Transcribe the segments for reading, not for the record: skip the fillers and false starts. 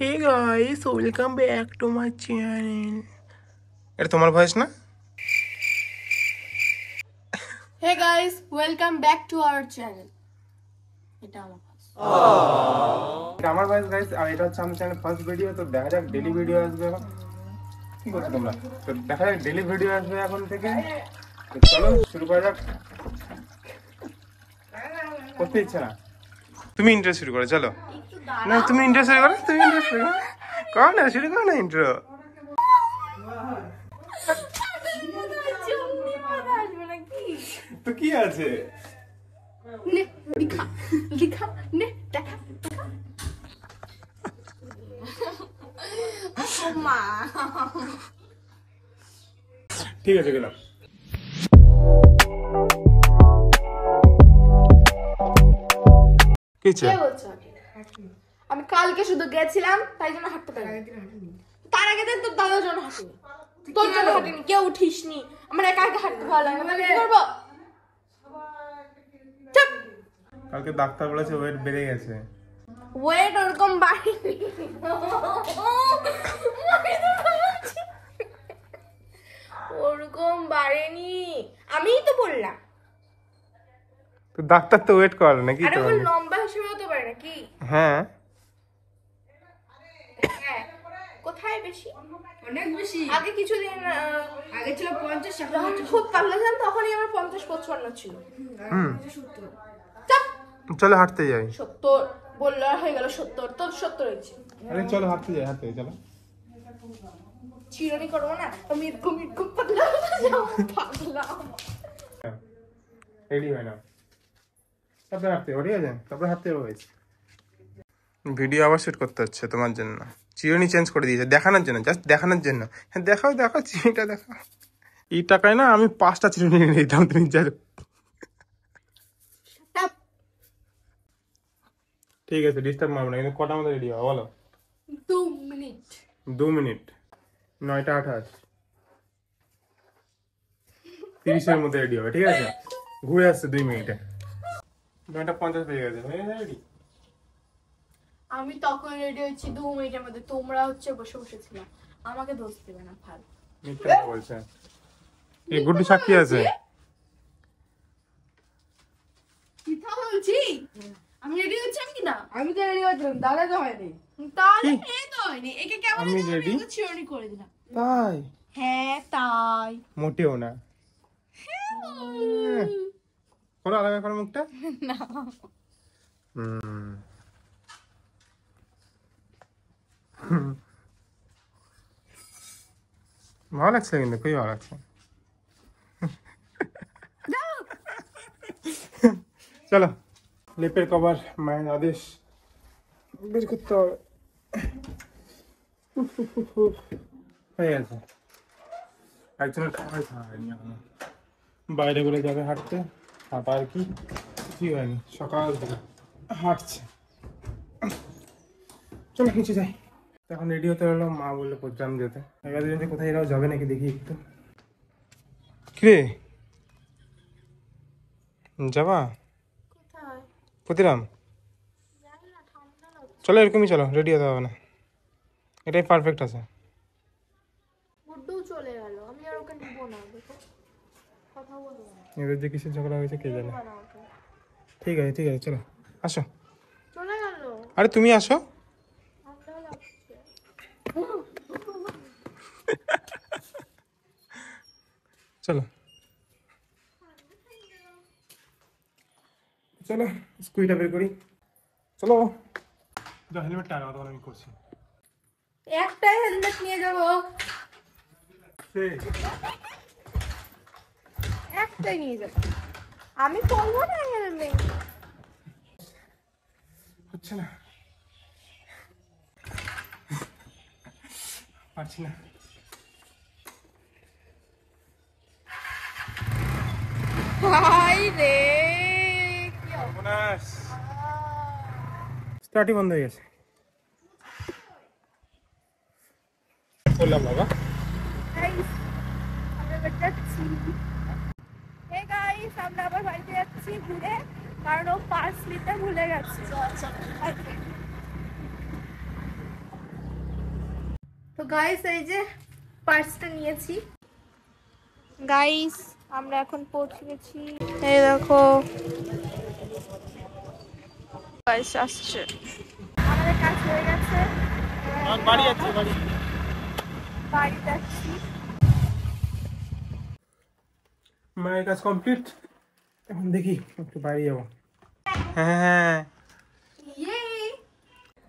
Hey guys, welcome back to my channel. এটা তোমার voice না? Hey guys, welcome back to our channel. এটা আমার ভয়েস। এটা আমার ভয়েস গাইস, আর এটা হচ্ছে আমার চ্যানেল ফার্স্ট ভিডিও। তো দেখা যাক ডেইলি ভিডিও আসবে এখন। কি করছো তোমরা? তো দেখা যাক ডেইলি ভিডিও আসবে এখন থেকে। তো চলো শুরু করা যাক। করতে ইচ্ছে না? তুমি ইন্ট্রো শুরু করো, চলো। না তুমি ইন্ট্রো শুরু করো, তুমি ইন্ট্রো শুরু করো। করো না, শুরু করো না ইন্ট্রো। তো কি আছে? নে লিখা লিখা নে দেখা মা ঠিক আছে গেলাম। কিছে কে বলছো? আমি কালকে শুধু গেছিলাম তাই জন্য হাঁটতে পারি। তার আগে দিন তোর দাদার জন্য হাঁটিনি, তোর জন্য হাঁটিনি, কেউ উঠিসনি। আমার একা একা হাঁটতে ভালো লাগে না, কি করবো? চুপ। কালকে ডাক্তার বলেছে ওয়েট বেড়ে গেছে। ওয়েট ওরকম বাড়েনি, ওরকম বাড়েনি, আমিই তো বললাম। তো ডাক্তার তো ওয়েট করে নাকি? আরে তো ও লম্বা হিসেবে হতে পারে নাকি? হ্যাঁ হ্যাঁ, কোথায় বেশি? অনেক বেশি। আগে কিছুদিন আগে ছিল 50, যখন খুব পাতলা ছিলাম তখনই আমার 50-55 ছিল। চাপ। চলো হাঁটতে যাই। 70 বললো, আর হয়ে গেল 70। তোর 70 হয়েছে। আরে চলো হাঁটতে যাই, হাঁটতে চলো। চিরনি করবো না, আমি এরকম এরকম পাতলা যাও পাতলা। রেডি হয় না, তারপরে হাঁটতে হবে, ঠিক আছে? তারপরে হাঁটতে হবে। ভিডিও আবার শুট করতে হচ্ছে তোমার জন্য। চিরুনি চেঞ্জ করে দিয়েছে দেখানোর জন্য, জাস্ট দেখানোর জন্য। হ্যাঁ দেখাও, দেখাও চিরুনিটা দেখাও। এই টাকায় না আমি 5টা চিরুনি নিয়ে নিতাম, তুমি যা। ঠিক আছে, ডিস্টার্ব মারবো না, কিন্তু কটার মধ্যে রেডি হবে বলো? 2 মিনিট। 2 মিনিট। 9টা 28, 30-এর মধ্যে রেডি হবে, ঠিক আছে? ঘুরে আসছে 2 মিনিটে। 9টা 50 পেয়ে গেছে, হয়ে গেছে রেডি। আমি তখন রেডি হয়েছি 2 মিনিটের মধ্যে, তোমরা হচ্ছে বসে বসেছিলাম। আমাকে দোষ দেবে না, ভালো মিথ্যা বলছে। এই গুড্ডু সাক্ষী আছে। মিথ্যা বলছি? আমি রেডি হচ্ছি কি না? আমি তো রেডি হচ্ছিলাম, দাদা তো হয়নি। তাহলে এই তো হয়নি, একে কেমন আমি ready? চিরনি করে দিলাম। তাই? হ্যাঁ তাই। মোটেও না। করো আলাদা করো মুখটা। না ভালো লাগছে, কিন্তু খুবই ভালো লাগছে। চলো লিপের কভার মায়ের আদেশ বের করতে হবে। হয়ে গেছে। একজনের খাওয়াই খাওয়ায়নি এখনো, বাইরে বলে যাবে হাঁটতে। হাঁটা আর কি কিছুই হয়নি, সকাল থেকে হাঁটছে। চলো নিচে যাই। এখন রেডি হতে হলো, মা বললো প্রোগ্রাম যেতে। এবার যদি কোথায় এরাও যাবে নাকি দেখি একটু। কিরে যাবা কোথায়? প্রতিরাম? জানি না, ঠান্ডা লাগছে। চলো এরকমই চলো, রেডি হতে হবে না, এটাই পারফেক্ট আছে। গুড্ডু চলে গেল, আমি আর ওকে নিব না। দেখো কথা বলবো না, এবার যে কিসের ঝগড়া হয়েছে কে জানে। নিবা না ওকে। ঠিক আছে ঠিক আছে, চলো আসো। চলে গেল, আরে তুমি আসো। ঠান্ডা লাগছে। চলো চলো স্কুইটা বের করি, চলো। হেলমেটটা আনো, তখন আমি করছি। একটাই হেলমেট নিয়ে যাবো, একটাই নিয়ে যাবো। আমি পরবো না হেলমেট। হচ্ছে না, পারছি না। হাই রে, স্টার্টই বন্ধ হয়ে গেছে। বললাম বাবা। আমরা আবার বাড়িতে যাচ্ছি ঘুরে, কারণ ও পার্স নিতে ভুলে গেছে। তো গাইস এই যে পার্সটা নিয়েছি গাইস, আমরা এখন পৌঁছে গেছি। এই দেখো গাইস আসছে, আমাদের কাজ হয়ে গেছে, বাড়ি যাচ্ছি, বাড়ি যাচ্ছি। মায়ের কাজ কমপ্লিট, এখন দেখি একটু বাইরে যাবো। হ্যাঁ,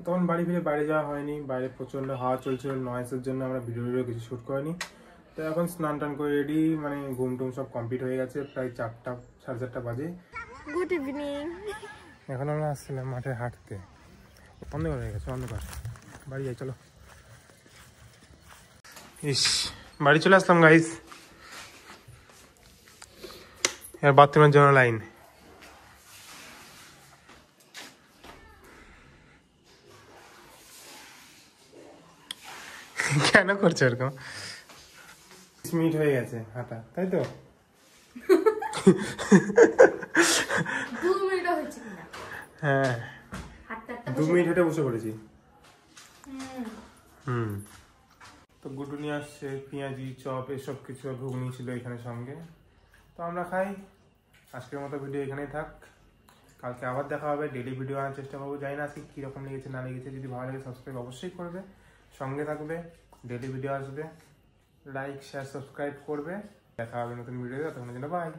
তখন বাড়ি ফিরে বাইরে যাওয়া হয়নি, বাইরে প্রচন্ড হাওয়া চলছিল, নয়েসের জন্য আমরা ভিডিও কিছু শ্যুট করিনি। তো এখন স্নান টান করে রেডি, মানে ঘুম টুম সব কমপ্লিট হয়ে গেছে, প্রায় 4টা 4:30 বাজে। Good evening. এখন আমরা আসছিলাম মাঠে হাঁটতে, অন্ধকার হয়ে গেছে, অন্ধকার, বাড়ি যাই চলো। ইস, বাড়ি চলে আসলাম গাইস। এর বাথরুমের জন্য লাইন। কেন করছো এরকম? 20 মিনিট হয়ে গেছে হাঁটা, তাই তো? 2 মিনিটও হয়েছে কিনা হ্যাঁ, হাঁটতে 2 মিনিট হেঁটে বসে পড়েছি। তো গুডু নিয়ে আসছে পেঁয়াজি, চপ, এসব কিছু, ঘুগনি ছিল এখানে সঙ্গে। তো আমরা খাই। আজকের মতো ভিডিও এখানেই থাক, কালকে আবার দেখা হবে, ডেইলি ভিডিও আনার চেষ্টা করবো। জানি না আজকে কীরকম লেগেছে না লেগেছে, যদি ভালো লাগে সাবস্ক্রাইব অবশ্যই করবে, সঙ্গে থাকবে, ডেইলি ভিডিও আসবে, লাইক শেয়ার সাবস্ক্রাইব করবে। দেখা হবে নতুন ভিডিওতে, ততক্ষণের জন্য বাই।